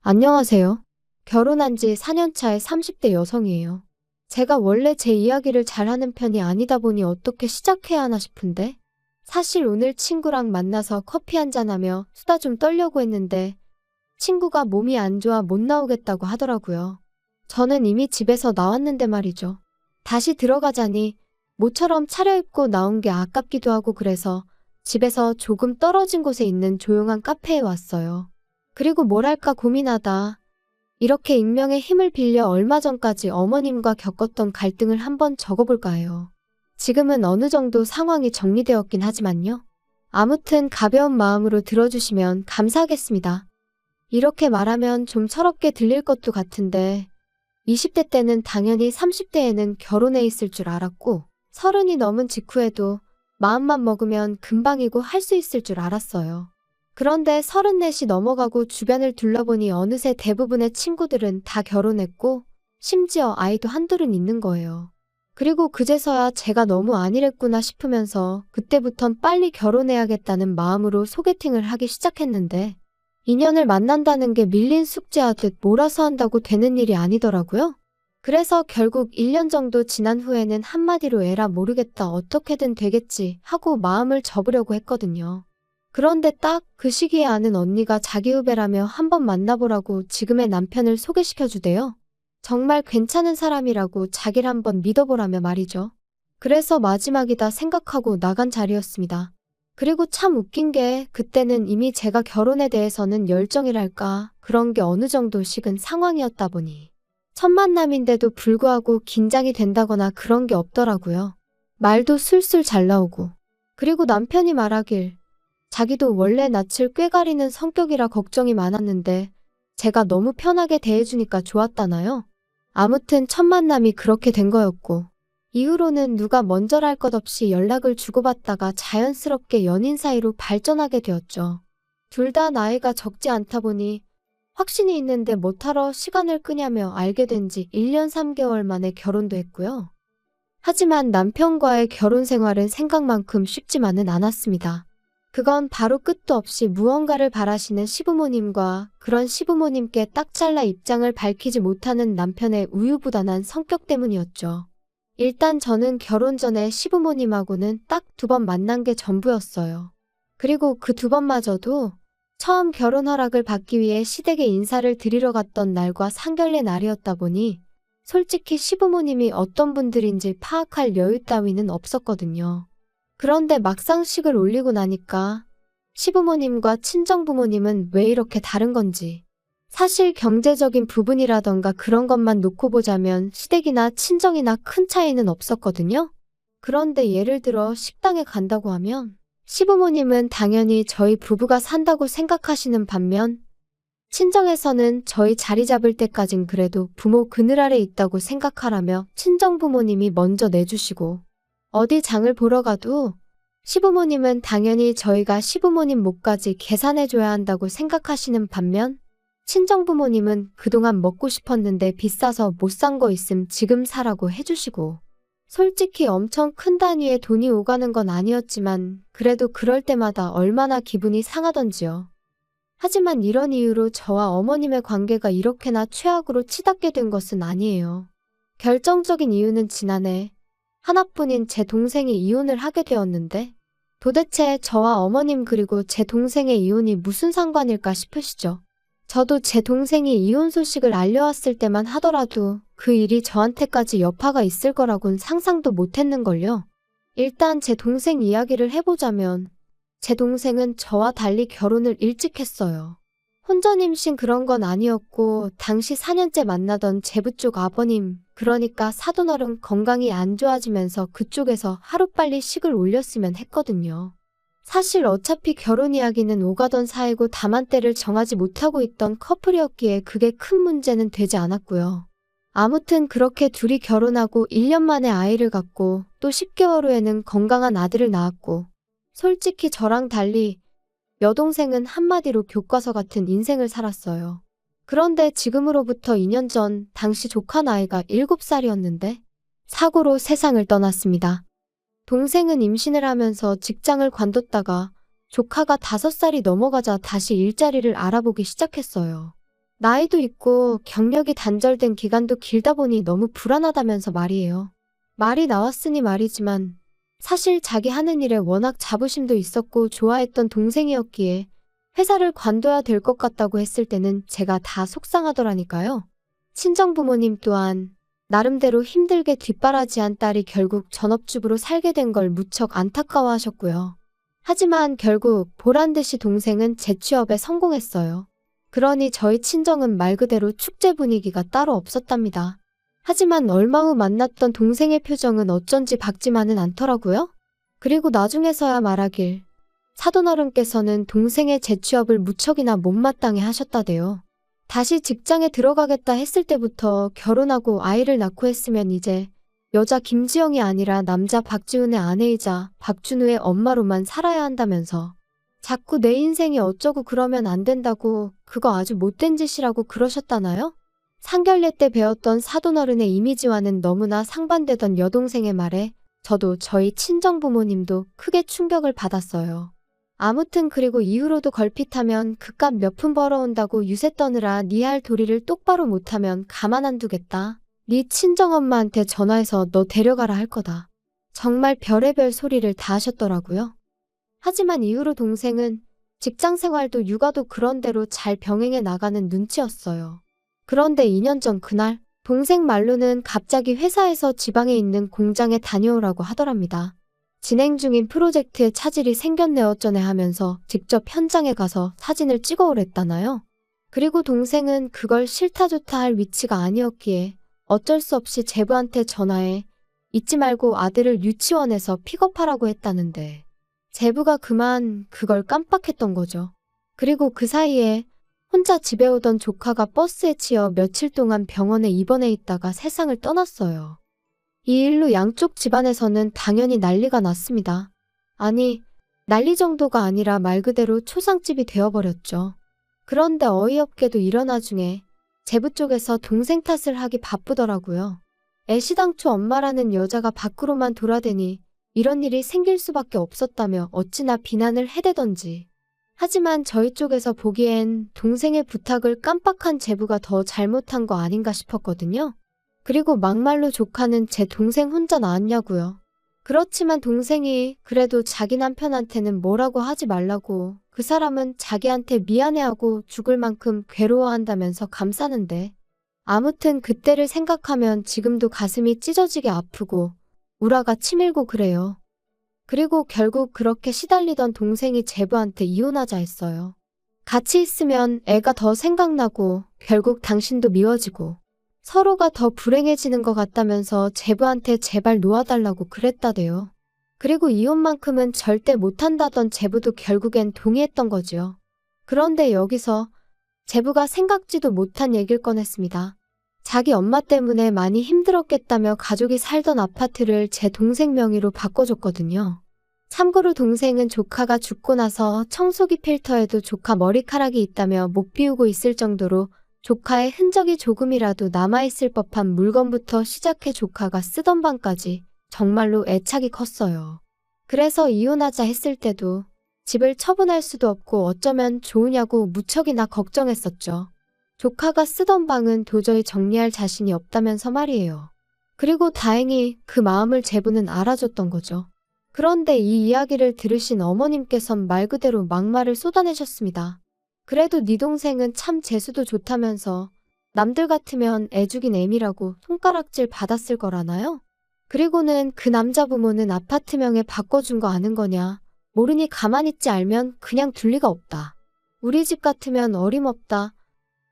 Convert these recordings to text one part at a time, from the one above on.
안녕하세요. 결혼한 지 4년 차의 30대 여성이에요. 제가 원래 제 이야기를 잘하는 편이 아니다 보니 어떻게 시작해야 하나 싶은데, 사실 오늘 친구랑 만나서 커피 한잔하며 수다 좀 떨려고 했는데, 친구가 몸이 안 좋아 못 나오겠다고 하더라고요. 저는 이미 집에서 나왔는데 말이죠. 다시 들어가자니 모처럼 차려입고 나온 게 아깝기도 하고 그래서 집에서 조금 떨어진 곳에 있는 조용한 카페에 왔어요. 그리고 뭘 할까 고민하다 이렇게 익명의 힘을 빌려 얼마 전까지 어머님과 겪었던 갈등을 한번 적어볼까 해요. 지금은 어느 정도 상황이 정리되었긴 하지만요. 아무튼 가벼운 마음으로 들어주시면 감사하겠습니다. 이렇게 말하면 좀 철없게 들릴 것도 같은데 20대 때는 당연히 30대에는 결혼해 있을 줄 알았고 30이 넘은 직후에도 마음만 먹으면 금방이고 할 수 있을 줄 알았어요. 그런데 34이 넘어가고 주변을 둘러보니 어느새 대부분의 친구들은 다 결혼했고 심지어 아이도 한둘은 있는 거예요. 그리고 그제서야 제가 너무 안일했구나 싶으면서 그때부턴 빨리 결혼해야겠다는 마음으로 소개팅을 하기 시작했는데 인연을 만난다는 게 밀린 숙제하듯 몰아서 한다고 되는 일이 아니더라고요. 그래서 결국 1년 정도 지난 후에는 한마디로 에라 모르겠다 어떻게든 되겠지 하고 마음을 접으려고 했거든요. 그런데 딱 그 시기에 아는 언니가 자기 후배라며 한번 만나보라고 지금의 남편을 소개시켜주대요. 정말 괜찮은 사람이라고 자기를 한번 믿어보라며 말이죠. 그래서 마지막이다 생각하고 나간 자리였습니다. 그리고 참 웃긴 게 그때는 이미 제가 결혼에 대해서는 열정이랄까 그런 게 어느 정도 식은 상황이었다 보니 첫 만남인데도 불구하고 긴장이 된다거나 그런 게 없더라고요. 말도 술술 잘 나오고 그리고 남편이 말하길 자기도 원래 낯을 꾀가리는 성격이라 걱정이 많았는데 제가 너무 편하게 대해주니까 좋았다나요? 아무튼 첫 만남이 그렇게 된 거였고 이후로는 누가 먼저랄 것 없이 연락을 주고받다가 자연스럽게 연인 사이로 발전하게 되었죠. 둘 다 나이가 적지 않다 보니 확신이 있는데 못하러 시간을 끄냐며 알게 된 지 1년 3개월 만에 결혼도 했고요. 하지만 남편과의 결혼 생활은 생각만큼 쉽지만은 않았습니다. 그건 바로 끝도 없이 무언가를 바라시는 시부모님과 그런 시부모님께 딱 잘라 입장을 밝히지 못하는 남편의 우유부단한 성격 때문이었죠. 일단 저는 결혼 전에 시부모님하고는 딱 2번 만난 게 전부였어요. 그리고 그 2번마저도 처음 결혼 허락을 받기 위해 시댁에 인사를 드리러 갔던 날과 상견례 날이었다 보니 솔직히 시부모님이 어떤 분들인지 파악할 여유 따위는 없었거든요. 그런데 막상 식을 올리고 나니까 시부모님과 친정부모님은 왜 이렇게 다른 건지 사실 경제적인 부분이라던가 그런 것만 놓고 보자면 시댁이나 친정이나 큰 차이는 없었거든요. 그런데 예를 들어 식당에 간다고 하면 시부모님은 당연히 저희 부부가 산다고 생각하시는 반면 친정에서는 저희 자리 잡을 때까진 그래도 부모 그늘 아래 있다고 생각하라며 친정부모님이 먼저 내주시고 어디 장을 보러 가도 시부모님은 당연히 저희가 시부모님 몫까지 계산해줘야 한다고 생각하시는 반면 친정부모님은 그동안 먹고 싶었는데 비싸서 못 산 거 있음 지금 사라고 해주시고 솔직히 엄청 큰 단위의 돈이 오가는 건 아니었지만 그래도 그럴 때마다 얼마나 기분이 상하던지요. 하지만 이런 이유로 저와 어머님의 관계가 이렇게나 최악으로 치닫게 된 것은 아니에요. 결정적인 이유는 지난해 하나뿐인 제 동생이 이혼을 하게 되었는데 도대체 저와 어머님 그리고 제 동생의 이혼이 무슨 상관일까 싶으시죠? 저도 제 동생이 이혼 소식을 알려왔을 때만 하더라도 그 일이 저한테까지 여파가 있을 거라곤 상상도 못했는걸요. 일단 제 동생 이야기를 해보자면 제 동생은 저와 달리 결혼을 일찍 했어요. 혼전 임신 그런 건 아니었고 당시 4년째 만나던 제부 쪽 아버님 그러니까 사돈어른 건강이 안 좋아지면서 그쪽에서 하루빨리 식을 올렸으면 했거든요. 사실 어차피 결혼 이야기는 오가던 사이고 다만 때를 정하지 못하고 있던 커플이었기에 그게 큰 문제는 되지 않았고요. 아무튼 그렇게 둘이 결혼하고 1년 만에 아이를 갖고 또 10개월 후에는 건강한 아들을 낳았고 솔직히 저랑 달리 여동생은 한마디로 교과서 같은 인생을 살았어요. 그런데 지금으로부터 2년 전 당시 조카 나이가 7살이었는데 사고로 세상을 떠났습니다. 동생은 임신을 하면서 직장을 관뒀다가 조카가 5살이 넘어가자 다시 일자리를 알아보기 시작했어요. 나이도 있고 경력이 단절된 기간도 길다 보니 너무 불안하다면서 말이에요. 말이 나왔으니 말이지만 사실 자기 하는 일에 워낙 자부심도 있었고 좋아했던 동생이었기에 회사를 관둬야 될 것 같다고 했을 때는 제가 다 속상하더라니까요. 친정부모님 또한 나름대로 힘들게 뒷바라지한 딸이 결국 전업주부로 살게 된 걸 무척 안타까워하셨고요. 하지만 결국 보란듯이 동생은 재취업에 성공했어요. 그러니 저희 친정은 말 그대로 축제 분위기가 따로 없었답니다. 하지만 얼마 후 만났던 동생의 표정은 어쩐지 밝지만은 않더라고요. 그리고 나중에서야 말하길 사돈어른께서는 동생의 재취업을 무척이나 못마땅해 하셨다대요. 다시 직장에 들어가겠다 했을 때부터 결혼하고 아이를 낳고 했으면 이제 여자 김지영이 아니라 남자 박지훈의 아내이자 박준우의 엄마로만 살아야 한다면서 자꾸 내 인생이 어쩌고 그러면 안 된다고 그거 아주 못된 짓이라고 그러셨다나요? 상견례 때 배웠던 사돈어른의 이미지와는 너무나 상반되던 여동생의 말에 저도 저희 친정부모님도 크게 충격을 받았어요. 아무튼 그리고 이후로도 걸핏하면 그깟 몇 푼 벌어온다고 유세 떠느라 네 할 도리를 똑바로 못하면 가만 안 두겠다. 네 친정엄마한테 전화해서 너 데려가라 할 거다. 정말 별의별 소리를 다 하셨더라고요. 하지만 이후로 동생은 직장 생활도 육아도 그런대로 잘 병행해 나가는 눈치였어요. 그런데 2년 전 그날 동생 말로는 갑자기 회사에서 지방에 있는 공장에 다녀오라고 하더랍니다. 진행 중인 프로젝트에 차질이 생겼네 어쩌네 하면서 직접 현장에 가서 사진을 찍어오랬다나요. 그리고 동생은 그걸 싫다 좋다 할 위치가 아니었기에 어쩔 수 없이 제부한테 전화해 잊지 말고 아들을 유치원에서 픽업하라고 했다는데 제부가 그만 그걸 깜빡했던 거죠. 그리고 그 사이에 혼자 집에 오던 조카가 버스에 치여 며칠 동안 병원에 입원해 있다가 세상을 떠났어요. 이 일로 양쪽 집안에서는 당연히 난리가 났습니다. 아니, 난리 정도가 아니라 말 그대로 초상집이 되어버렸죠. 그런데 어이없게도 일어나 중에 제부 쪽에서 동생 탓을 하기 바쁘더라고요. 애시당초 엄마라는 여자가 밖으로만 돌아다니 이런 일이 생길 수밖에 없었다며 어찌나 비난을 해대던지. 하지만 저희 쪽에서 보기엔 동생의 부탁을 깜빡한 제부가 더 잘못한 거 아닌가 싶었거든요. 그리고 막말로 조카는 제 동생 혼자 낳았냐고요. 그렇지만 동생이 그래도 자기 남편한테는 뭐라고 하지 말라고 그 사람은 자기한테 미안해하고 죽을 만큼 괴로워한다면서 감싸는데 아무튼 그때를 생각하면 지금도 가슴이 찢어지게 아프고 우라가 치밀고 그래요. 그리고 결국 그렇게 시달리던 동생이 제부한테 이혼하자 했어요. 같이 있으면 애가 더 생각나고 결국 당신도 미워지고 서로가 더 불행해지는 것 같다면서 제부한테 제발 놓아달라고 그랬다대요. 그리고 이혼만큼은 절대 못한다던 제부도 결국엔 동의했던 거지요. 그런데 여기서 제부가 생각지도 못한 얘기를 꺼냈습니다. 자기 엄마 때문에 많이 힘들었겠다며 가족이 살던 아파트를 제 동생 명의로 바꿔줬거든요. 참고로 동생은 조카가 죽고 나서 청소기 필터에도 조카 머리카락이 있다며 못 비우고 있을 정도로 조카의 흔적이 조금이라도 남아있을 법한 물건부터 시작해 조카가 쓰던 방까지 정말로 애착이 컸어요. 그래서 이혼하자 했을 때도 집을 처분할 수도 없고 어쩌면 좋으냐고 무척이나 걱정했었죠. 조카가 쓰던 방은 도저히 정리할 자신이 없다면서 말이에요. 그리고 다행히 그 마음을 제부는 알아줬던 거죠. 그런데 이 이야기를 들으신 어머님께선 말 그대로 막말을 쏟아내셨습니다. 그래도 네 동생은 참 재수도 좋다면서 남들 같으면 애 죽인 애미라고 손가락질 받았을 거라나요? 그리고는 그 남자 부모는 아파트명에 바꿔준 거 아는 거냐. 모르니 가만히 있지 알면 그냥 둘 리가 없다. 우리 집 같으면 어림없다.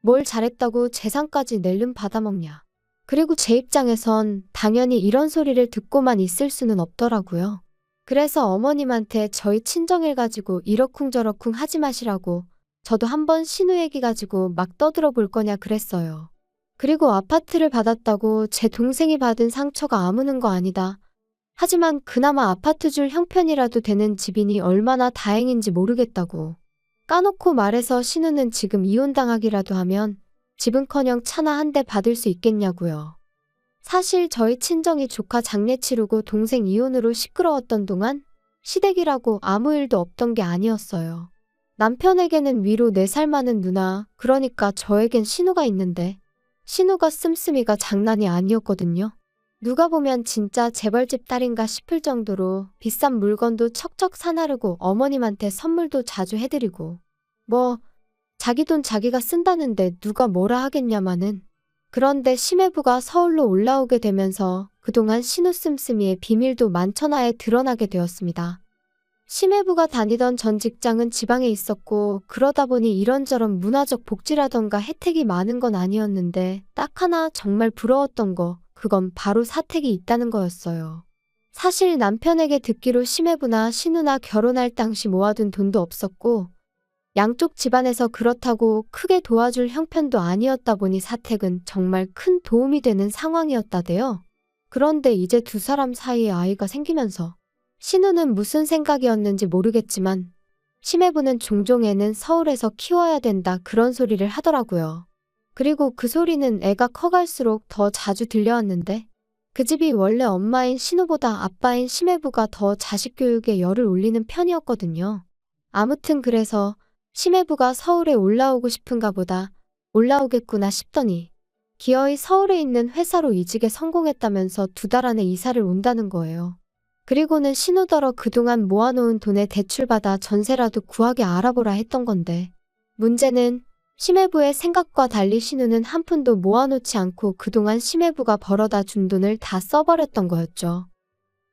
뭘 잘했다고 재산까지 낼름 받아먹냐. 그리고 제 입장에선 당연히 이런 소리를 듣고만 있을 수는 없더라고요. 그래서 어머님한테 저희 친정일 가지고 이러쿵저러쿵 하지 마시라고 저도 한번 신우 얘기 가지고 막 떠들어 볼 거냐 그랬어요. 그리고 아파트를 받았다고 제 동생이 받은 상처가 아무는 거 아니다. 하지만 그나마 아파트 줄 형편이라도 되는 집이니 얼마나 다행인지 모르겠다고. 까놓고 말해서 신우는 지금 이혼당하기라도 하면 집은커녕 차나 한 대 받을 수 있겠냐고요. 사실 저희 친정이 조카 장례 치르고 동생 이혼으로 시끄러웠던 동안 시댁이라고 아무 일도 없던 게 아니었어요. 남편에게는 위로 4살 많은 누나, 그러니까 저에겐 신우가 있는데 신우가 씀씀이가 장난이 아니었거든요. 누가 보면 진짜 재벌집 딸인가 싶을 정도로 비싼 물건도 척척 사나르고 어머님한테 선물도 자주 해드리고 뭐 자기 돈 자기가 쓴다는데 누가 뭐라 하겠냐마는. 그런데 심해부가 서울로 올라오게 되면서 그동안 신우 씀씀이의 비밀도 만천하에 드러나게 되었습니다. 심해부가 다니던 전 직장은 지방에 있었고 그러다 보니 이런저런 문화적 복지라던가 혜택이 많은 건 아니었는데 딱 하나 정말 부러웠던 거, 그건 바로 사택이 있다는 거였어요. 사실 남편에게 듣기로 심해부나 신우나 결혼할 당시 모아둔 돈도 없었고 양쪽 집안에서 그렇다고 크게 도와줄 형편도 아니었다 보니 사택은 정말 큰 도움이 되는 상황이었다대요. 그런데 이제 두 사람 사이에 아이가 생기면서 신우는 무슨 생각이었는지 모르겠지만 심해부는 종종 애는 서울에서 키워야 된다 그런 소리를 하더라고요. 그리고 그 소리는 애가 커갈수록 더 자주 들려왔는데 그 집이 원래 엄마인 신우보다 아빠인 심해부가 더 자식 교육에 열을 올리는 편이었거든요. 아무튼 그래서 심해부가 서울에 올라오고 싶은가 보다 올라오겠구나 싶더니 기어이 서울에 있는 회사로 이직에 성공했다면서 2달 안에 이사를 온다는 거예요. 그리고는 신우더러 그동안 모아놓은 돈에 대출받아 전세라도 구하게 알아보라 했던 건데 문제는 심해부의 생각과 달리 신우는 한 푼도 모아놓지 않고 그동안 심해부가 벌어다 준 돈을 다 써버렸던 거였죠.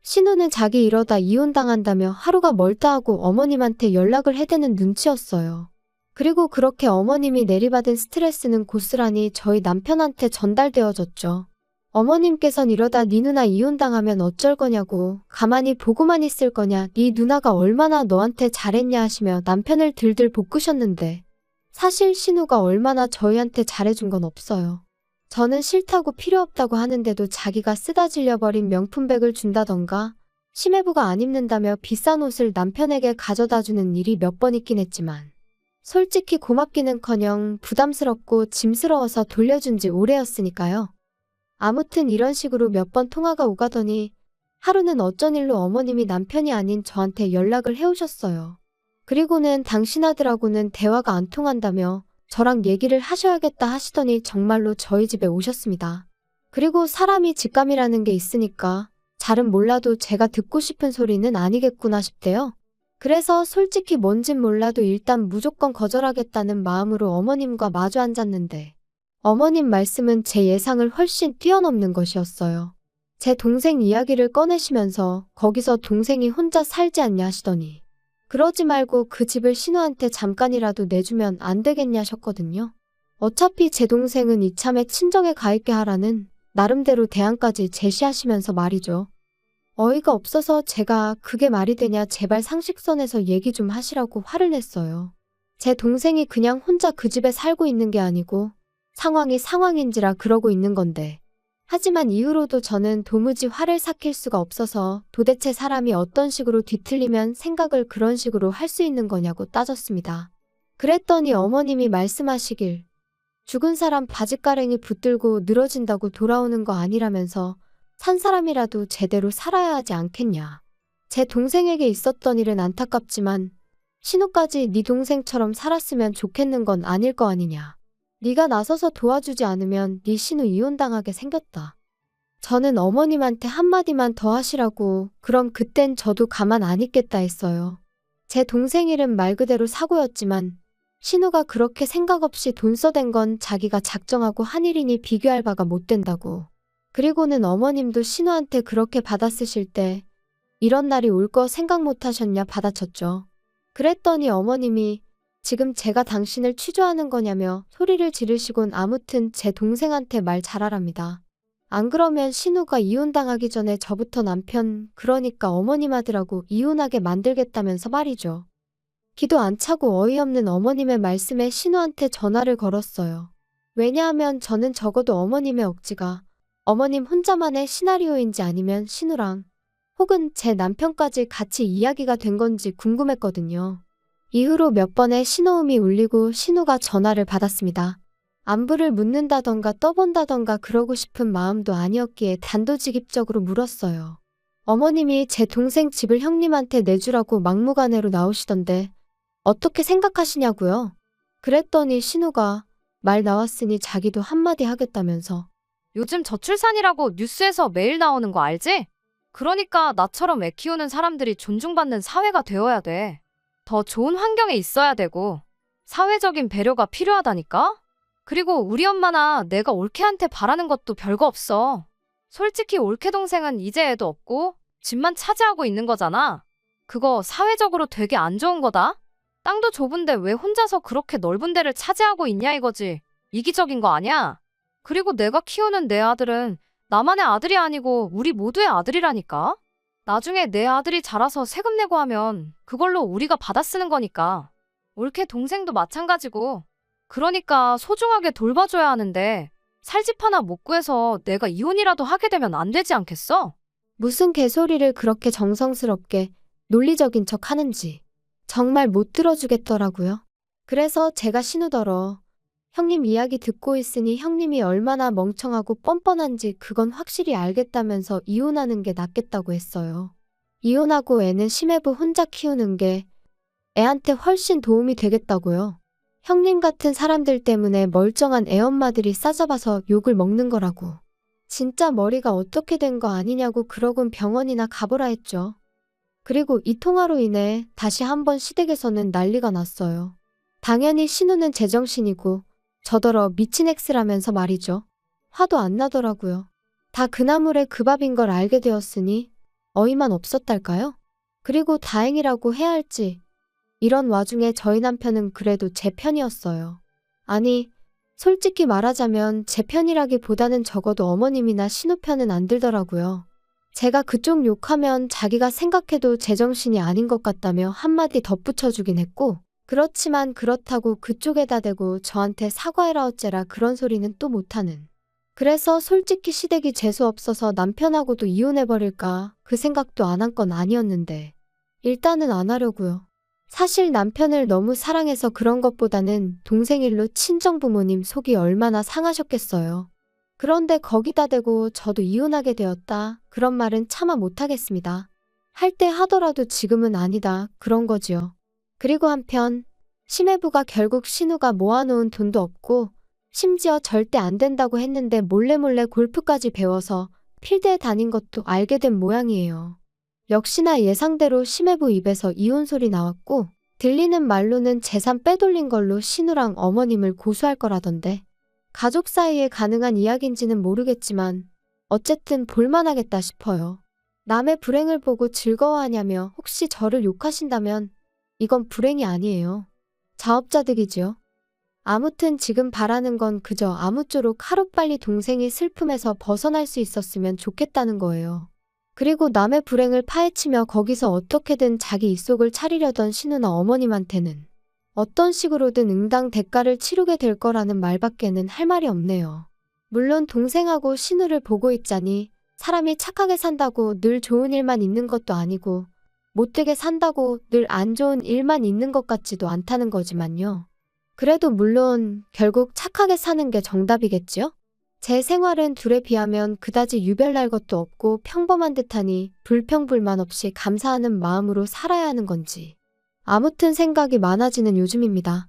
신우는 자기 이러다 이혼당한다며 하루가 멀다 하고 어머님한테 연락을 해대는 눈치였어요. 그리고 그렇게 어머님이 내리받은 스트레스는 고스란히 저희 남편한테 전달되어졌죠. 어머님께선 이러다 네 누나 이혼당하면 어쩔 거냐고, 가만히 보고만 있을 거냐, 네 누나가 얼마나 너한테 잘했냐 하시며 남편을 들들 볶으셨는데 사실 신우가 얼마나 저희한테 잘해준 건 없어요. 저는 싫다고 필요 없다고 하는데도 자기가 쓰다 질려버린 명품백을 준다던가 심해부가 안 입는다며 비싼 옷을 남편에게 가져다주는 일이 몇 번 있긴 했지만 솔직히 고맙기는커녕 부담스럽고 짐스러워서 돌려준 지 오래였으니까요. 아무튼 이런 식으로 몇 번 통화가 오가더니 하루는 어쩐 일로 어머님이 남편이 아닌 저한테 연락을 해오셨어요. 그리고는 당신 아들하고는 대화가 안 통한다며 저랑 얘기를 하셔야겠다 하시더니 정말로 저희 집에 오셨습니다. 그리고 사람이 직감이라는 게 있으니까 잘은 몰라도 제가 듣고 싶은 소리는 아니겠구나 싶대요. 그래서 솔직히 뭔진 몰라도 일단 무조건 거절하겠다는 마음으로 어머님과 마주 앉았는데 어머님 말씀은 제 예상을 훨씬 뛰어넘는 것이었어요. 제 동생 이야기를 꺼내시면서 거기서 동생이 혼자 살지 않냐 하시더니 그러지 말고 그 집을 신우한테 잠깐이라도 내주면 안 되겠냐셨거든요. 어차피 제 동생은 이참에 친정에 가 있게 하라는 나름대로 대안까지 제시하시면서 말이죠. 어이가 없어서 제가 그게 말이 되냐 제발 상식선에서 얘기 좀 하시라고 화를 냈어요. 제 동생이 그냥 혼자 그 집에 살고 있는 게 아니고 상황이 상황인지라 그러고 있는 건데 하지만 이후로도 저는 도무지 화를 삭힐 수가 없어서 도대체 사람이 어떤 식으로 뒤틀리면 생각을 그런 식으로 할 수 있는 거냐고 따졌습니다. 그랬더니 어머님이 말씀하시길 죽은 사람 바짓가랭이 붙들고 늘어진다고 돌아오는 거 아니라면서 산 사람이라도 제대로 살아야 하지 않겠냐. 제 동생에게 있었던 일은 안타깝지만 신우까지 네 동생처럼 살았으면 좋겠는 건 아닐 거 아니냐. 네가 나서서 도와주지 않으면 네 신우 이혼당하게 생겼다. 저는 어머님한테 한마디만 더 하시라고 그럼 그땐 저도 가만 안 있겠다 했어요. 제 동생 일은 말 그대로 사고였지만 신우가 그렇게 생각 없이 돈 써댄 건 자기가 작정하고 한 일이니 비교할 바가 못 된다고. 그리고는 어머님도 신우한테 그렇게 받아쓰실 때 이런 날이 올 거 생각 못 하셨냐 받아쳤죠. 그랬더니 어머님이 지금 제가 당신을 취조하는 거냐며 소리를 지르시곤 아무튼 제 동생한테 말 잘하랍니다. 안 그러면 신우가 이혼당하기 전에 저부터 남편, 그러니까 어머님 아들하고 이혼하게 만들겠다면서 말이죠. 기도 안 차고 어이없는 어머님의 말씀에 신우한테 전화를 걸었어요. 왜냐하면 저는 적어도 어머님의 억지가 어머님 혼자만의 시나리오인지 아니면 신우랑 혹은 제 남편까지 같이 이야기가 된 건지 궁금했거든요. 이후로 몇 번의 신호음이 울리고 신우가 전화를 받았습니다. 안부를 묻는다던가 떠본다던가 그러고 싶은 마음도 아니었기에 단도직입적으로 물었어요. 어머님이 제 동생 집을 형님한테 내주라고 막무가내로 나오시던데 어떻게 생각하시냐고요? 그랬더니 신우가 말 나왔으니 자기도 한마디 하겠다면서. 요즘 저출산이라고 뉴스에서 매일 나오는 거 알지? 그러니까 나처럼 애 키우는 사람들이 존중받는 사회가 되어야 돼. 더 좋은 환경에 있어야 되고, 사회적인 배려가 필요하다니까? 그리고 우리 엄마나 내가 올케한테 바라는 것도 별거 없어. 솔직히 올케 동생은 이제 애도 없고, 집만 차지하고 있는 거잖아. 그거 사회적으로 되게 안 좋은 거다? 땅도 좁은데 왜 혼자서 그렇게 넓은 데를 차지하고 있냐 이거지. 이기적인 거 아니야? 그리고 내가 키우는 내 아들은 나만의 아들이 아니고 우리 모두의 아들이라니까? 나중에 내 아들이 자라서 세금 내고 하면 그걸로 우리가 받아 쓰는 거니까. 올케 동생도 마찬가지고. 그러니까 소중하게 돌봐줘야 하는데 살 집 하나 못 구해서 내가 이혼이라도 하게 되면 안 되지 않겠어? 무슨 개소리를 그렇게 정성스럽게 논리적인 척 하는지 정말 못 들어주겠더라고요. 그래서 제가 신우더러 형님 이야기 듣고 있으니 형님이 얼마나 멍청하고 뻔뻔한지 그건 확실히 알겠다면서 이혼하는 게 낫겠다고 했어요. 이혼하고 애는 심해부 혼자 키우는 게 애한테 훨씬 도움이 되겠다고요. 형님 같은 사람들 때문에 멀쩡한 애엄마들이 싸잡아서 욕을 먹는 거라고. 진짜 머리가 어떻게 된 거 아니냐고 그러곤 병원이나 가보라 했죠. 그리고 이 통화로 인해 다시 한번 시댁에서는 난리가 났어요. 당연히 신우는 제정신이고 저더러 미친 X라면서 말이죠. 화도 안 나더라고요. 다 그나물의 그 밥인 걸 알게 되었으니 어이만 없었달까요? 그리고 다행이라고 해야 할지 이런 와중에 저희 남편은 그래도 제 편이었어요. 아니, 솔직히 말하자면 제 편이라기보다는 적어도 어머님이나 신우 편은 안 들더라고요. 제가 그쪽 욕하면 자기가 생각해도 제정신이 아닌 것 같다며 한마디 덧붙여주긴 했고, 그렇지만 그렇다고 그쪽에다 대고 저한테 사과해라 어째라 그런 소리는 또 못하는. 그래서 솔직히 시댁이 재수없어서 남편하고도 이혼해버릴까 그 생각도 안 한 건 아니었는데 일단은 안 하려고요. 사실 남편을 너무 사랑해서 그런 것보다는 동생 일로 친정부모님 속이 얼마나 상하셨겠어요. 그런데 거기다 대고 저도 이혼하게 되었다 그런 말은 차마 못하겠습니다. 할 때 하더라도 지금은 아니다 그런 거지요. 그리고 한편 심해부가 결국 신우가 모아놓은 돈도 없고 심지어 절대 안 된다고 했는데 몰래몰래 골프까지 배워서 필드에 다닌 것도 알게 된 모양이에요. 역시나 예상대로 심해부 입에서 이혼 소리 나왔고 들리는 말로는 재산 빼돌린 걸로 신우랑 어머님을 고소할 거라던데 가족 사이에 가능한 이야기인지는 모르겠지만 어쨌든 볼만하겠다 싶어요. 남의 불행을 보고 즐거워하냐며 혹시 저를 욕하신다면 이건 불행이 아니에요. 자업자득이지요. 아무튼 지금 바라는 건 그저 아무쪼록 하루빨리 동생이 슬픔에서 벗어날 수 있었으면 좋겠다는 거예요. 그리고 남의 불행을 파헤치며 거기서 어떻게든 자기 입속을 차리려던 신우나 어머님한테는 어떤 식으로든 응당 대가를 치르게 될 거라는 말밖에는 할 말이 없네요. 물론 동생하고 신우를 보고 있자니 사람이 착하게 산다고 늘 좋은 일만 있는 것도 아니고 못되게 산다고 늘 안 좋은 일만 있는 것 같지도 않다는 거지만요. 그래도 물론 결국 착하게 사는 게 정답이겠지요? 제 생활은 둘에 비하면 그다지 유별날 것도 없고 평범한 듯하니 불평불만 없이 감사하는 마음으로 살아야 하는 건지 아무튼 생각이 많아지는 요즘입니다.